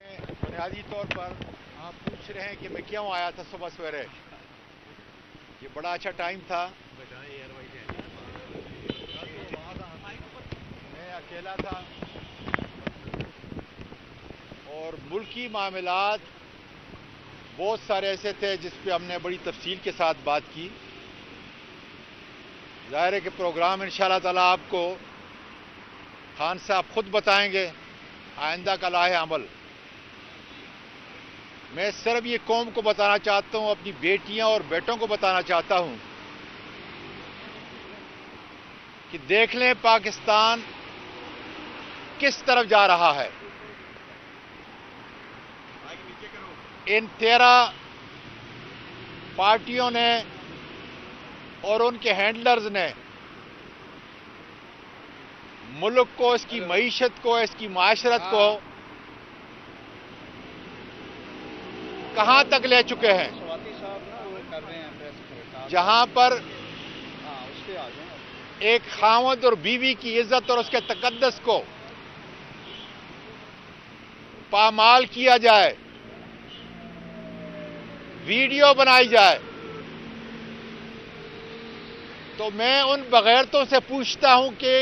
بنیادی طور پر آپ پوچھ رہے ہیں کہ میں کیوں آیا تھا صبح سویرے. یہ بڑا اچھا ٹائم تھا. میں اکیلا تھا اور ملکی معاملات بہت سارے ایسے تھے جس پہ ہم نے بڑی تفصیل کے ساتھ بات کی. ظاہر ہے کہ پروگرام انشاءاللہ تعالیٰ آپ کو خان صاحب خود بتائیں گے آئندہ کا لاہ عمل. میں صرف یہ قوم کو بتانا چاہتا ہوں, اپنی بیٹیاں اور بیٹوں کو بتانا چاہتا ہوں کہ دیکھ لیں پاکستان کس طرف جا رہا ہے. ان 13 پارٹیوں نے اور ان کے ہینڈلرز نے ملک کو, اس کی معیشت کو, اس کی معاشرت کو کہاں تک لے چکے ہیں, جہاں پر ایک خاوند اور بیوی کی عزت اور اس کے تقدس کو پامال کیا جائے, ویڈیو بنائی جائے. تو میں ان بغیرتوں سے پوچھتا ہوں کہ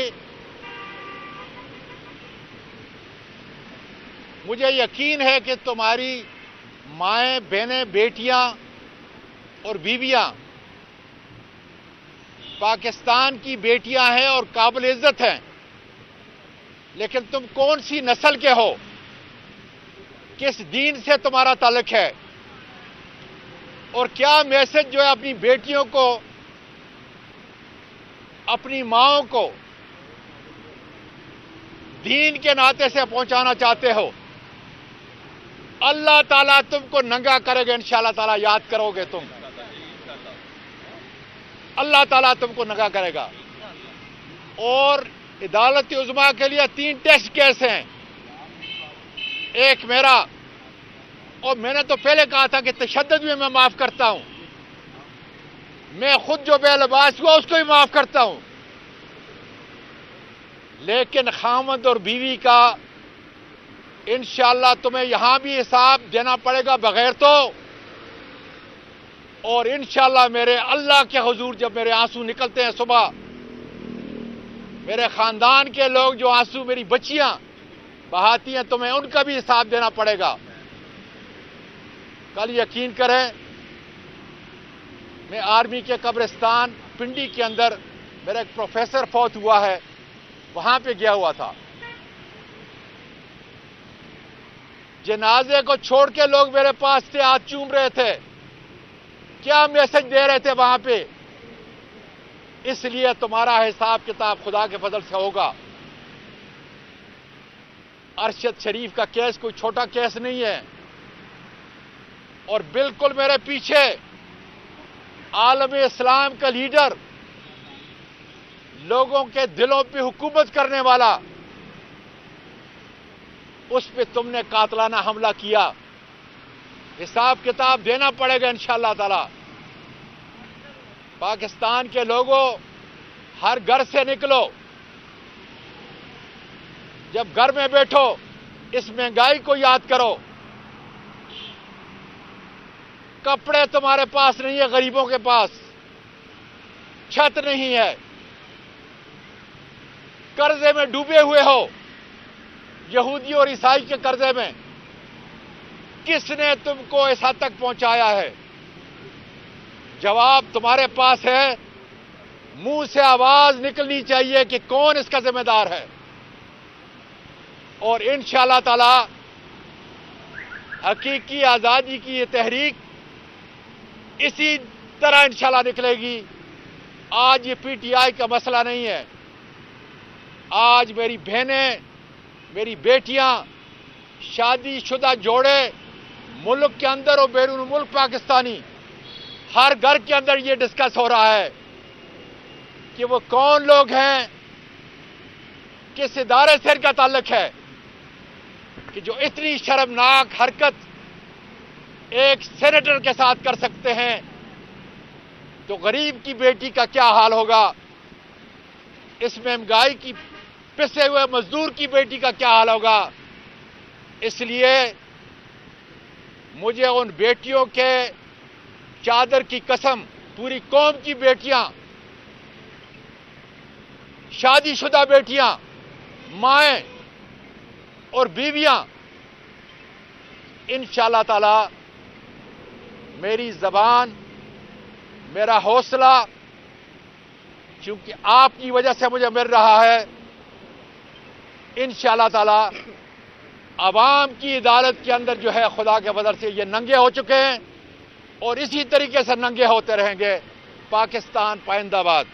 مجھے یقین ہے کہ تمہاری مائیں, بہنیں, بیٹیاں اور بیویاں پاکستان کی بیٹیاں ہیں اور قابل عزت ہیں, لیکن تم کون سی نسل کے ہو, کس دین سے تمہارا تعلق ہے, اور کیا میسج جو ہے اپنی بیٹیوں کو, اپنی ماؤں کو دین کے ناطے سے پہنچانا چاہتے ہو. اللہ تعالیٰ تم کو ننگا کرے گا انشاءاللہ تعالیٰ, یاد کرو گے تم, اللہ تعالیٰ تم کو ننگا کرے گا. اور عدالت عظمیٰ کے لیے 3 ٹیسٹ کیس ہیں. ایک میرا, اور میں نے تو پہلے کہا تھا کہ تشدد میں معاف کرتا ہوں, میں خود جو بے لباس ہوا اس کو بھی معاف کرتا ہوں, لیکن خاوند اور بیوی کا انشاءاللہ تمہیں یہاں بھی حساب دینا پڑے گا بغیر تو. اور انشاءاللہ میرے اللہ کے حضور جب میرے آنسو نکلتے ہیں صبح, میرے خاندان کے لوگ جو آنسو میری بچیاں بہاتی ہیں, تمہیں ان کا بھی حساب دینا پڑے گا. کل یقین کریں, میں آرمی کے قبرستان پنڈی کے اندر, میرا ایک پروفیسر فوت ہوا ہے, وہاں پہ گیا ہوا تھا. جنازے کو چھوڑ کے لوگ میرے پاس سے ہاتھ چوم رہے تھے, کیا میسج دے رہے تھے وہاں پہ. اس لیے تمہارا حساب کتاب خدا کے فضل سے ہوگا. ارشد شریف کا کیس کوئی چھوٹا کیس نہیں ہے, اور بالکل میرے پیچھے عالم اسلام کا لیڈر, لوگوں کے دلوں پہ حکومت کرنے والا, اس پہ تم نے قاتلانہ حملہ کیا. حساب کتاب دینا پڑے گا انشاءاللہ تعالی. پاکستان کے لوگوں, ہر گھر سے نکلو, جب گھر میں بیٹھو اس مہنگائی کو یاد کرو. کپڑے تمہارے پاس نہیں ہے, غریبوں کے پاس چھت نہیں ہے, قرضے میں ڈوبے ہوئے ہو, یہودی اور عیسائی کے قرضے میں. کس نے تم کو اس حد تک پہنچایا ہے؟ جواب تمہارے پاس ہے. منہ سے آواز نکلنی چاہیے کہ کون اس کا ذمہ دار ہے. اور انشاءاللہ تعالی حقیقی آزادی کی یہ تحریک اسی طرح انشاءاللہ نکلے گی. آج یہ پی ٹی آئی کا مسئلہ نہیں ہے. آج میری بہنیں, میری بیٹیاں, شادی شدہ جوڑے, ملک کے اندر اور بیرون ملک پاکستانی, ہر گھر کے اندر یہ ڈسکس ہو رہا ہے کہ وہ کون لوگ ہیں, کس ادارے سے ان کا تعلق ہے, کہ جو اتنی شرمناک حرکت ایک سینیٹر کے ساتھ کر سکتے ہیں. تو غریب کی بیٹی کا کیا حال ہوگا, اس مہنگائی کی پسے ہوئے مزدور کی بیٹی کا کیا حال ہوگا. اس لیے مجھے ان بیٹیوں کے چادر کی قسم، پوری قوم کی بیٹیاں، شادی شدہ بیٹیاں، مائیں اور بیویاں، انشاءاللہ تعالی میری زبان، میرا حوصلہ، چونکہ آپ کی وجہ سے مجھے مل رہا ہے، انشاءاللہ تعالی عوام کی عدالت کے اندر جو ہے خدا کے فضل سے یہ ننگے ہو چکے ہیں اور اسی طریقے سے ننگے ہوتے رہیں گے۔ پاکستان پائندہ باد۔